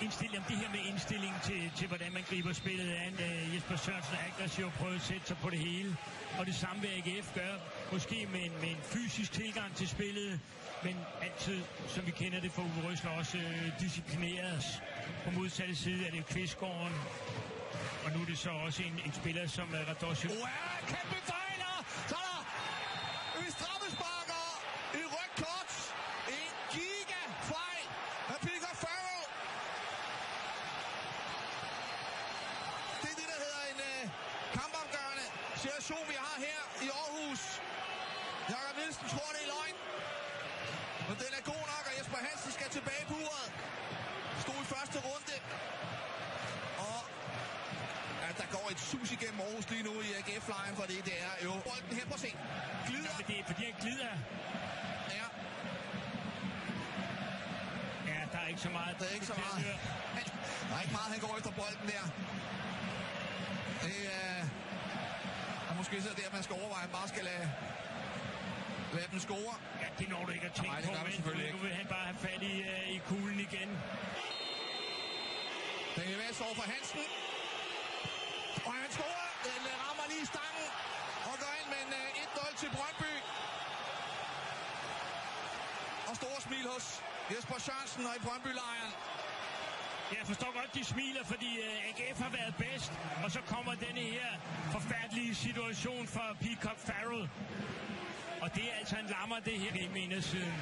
indstilling om det her med indstilling til hvordan man griber spillet an. Jesper Sørensen er aggressiv og prøver at sætte sig på det hele. Og det samme vil AGF gøre. Måske med en fysisk tilgang til spillet. Men altid, som vi kender det fra Uwe Rösler, også disciplineret. På modsatte side er det Kvistgården. Og nu er det så også en spiller som Radosevic. Kæmpe fejler! Så er der straffesparker i rødt kort. En gigafejl af Peter Farrell. Det er det, der hedder en kampafgørende situation, vi har her i Aarhus. Jakob Nielsen tror, det er løgn. Men den er god nok, og Jesper Hansen skal tilbage på uret. Stod i første runde. Og der går et sus igennem Aarhus lige nu i AGF-lejren, for det er jo bolden her på scenen. Glider. Ja, det er fordi han glider. Ja. Ja, der er ikke så meget. Der er ikke så meget. Der er ikke meget, han går efter bolden der. Det er måske så der, man skal overveje, at man bare skal lade dem score. Ja, det når du ikke at tænke på, men nu vil han bare have fat i kuglen igen. Den er væk over for Hansen. Og han scorer. Den rammer lige stangen og går ind med en 1-0 til Brøndby. Og store smil hos Jesper Sørensen og i Brøndby-lejren. Jeg forstår godt, de smiler, fordi AGF har været bedst. Og så kommer denne her forfærdelige situation for Peacock Farrell. Og det er altså en lammer, det her i indersiden.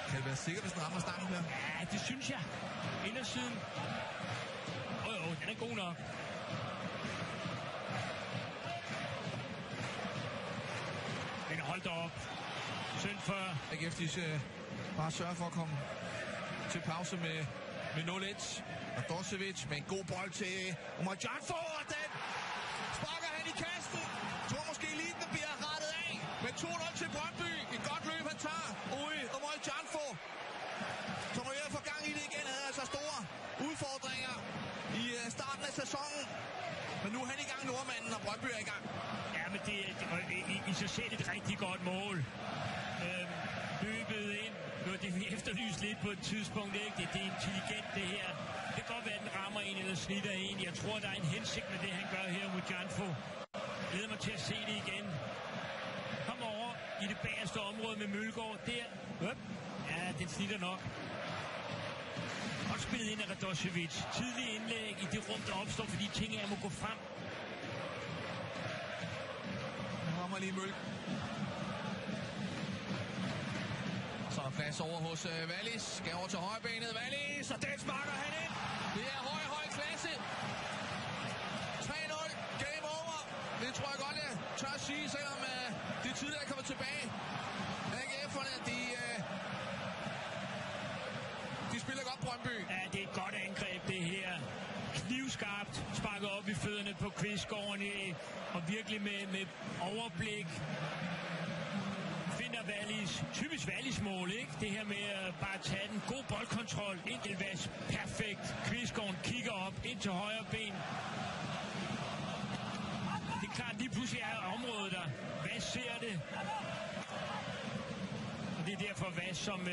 Kan det være sikkert, hvis den rammer stangen her? Ja, det synes jeg. Indersiden. Den er god nok. Men hold da op. Synd for AGF, de bare sørger for at komme til pause med 0-1. Og Radosevic med en god bold til Omar Janfo, og den sparker han i kassen. Tror måske lige, den bliver rettet af. Med 2-0 til Brøndby. Et godt løb, han tager. Omar Janfo, som er for gang i det igen, havde altså store udfordringer i starten af sæsonen. Men nu er han i gang, nordmanden, og Brøndby er i gang. Ja, men det er i sig selv et rigtig godt mål. Løbet ind. Nu er det efterlyst lidt på et tidspunkt, ikke? Det er intelligent, det her. Det kan godt være, at den rammer en eller snitter en. Jeg tror, der er en hensigt med det, han gør her mod Janfo. Jeg glæder mig til at se det igen. Kom over i det bagerste område med Mølgaard. Der. Ja, den snitter nok. Godt spillet ind af Radosevic. Tidlig indlæg i det rum, der opstår, fordi ting må gå frem. Han rammer lige Mølk. Og så er der plads over hos Wallis. Skal over til højrebenet. Wallis, og den sparker han ind. Det er høj klasse. 3-0. Game over. Det tror jeg godt, jeg tør at sige, selvom de tidligere kommer tilbage. AGF'erne, de spiller godt Brøndby. Ja, det er et godt angreb, det her. Knivskarpt sparket op i fødderne på Kvistgården, og virkelig med overblik. Finder Wallis, typisk Wallis mål, ikke? Det her med at bare tage den. God boldkontrol, enkeltvads, perfekt. Kvistgården kigger op ind til højre ben. Det er klart, lige pludselig er området der. Vass ser det. Og det er derfor Vass, som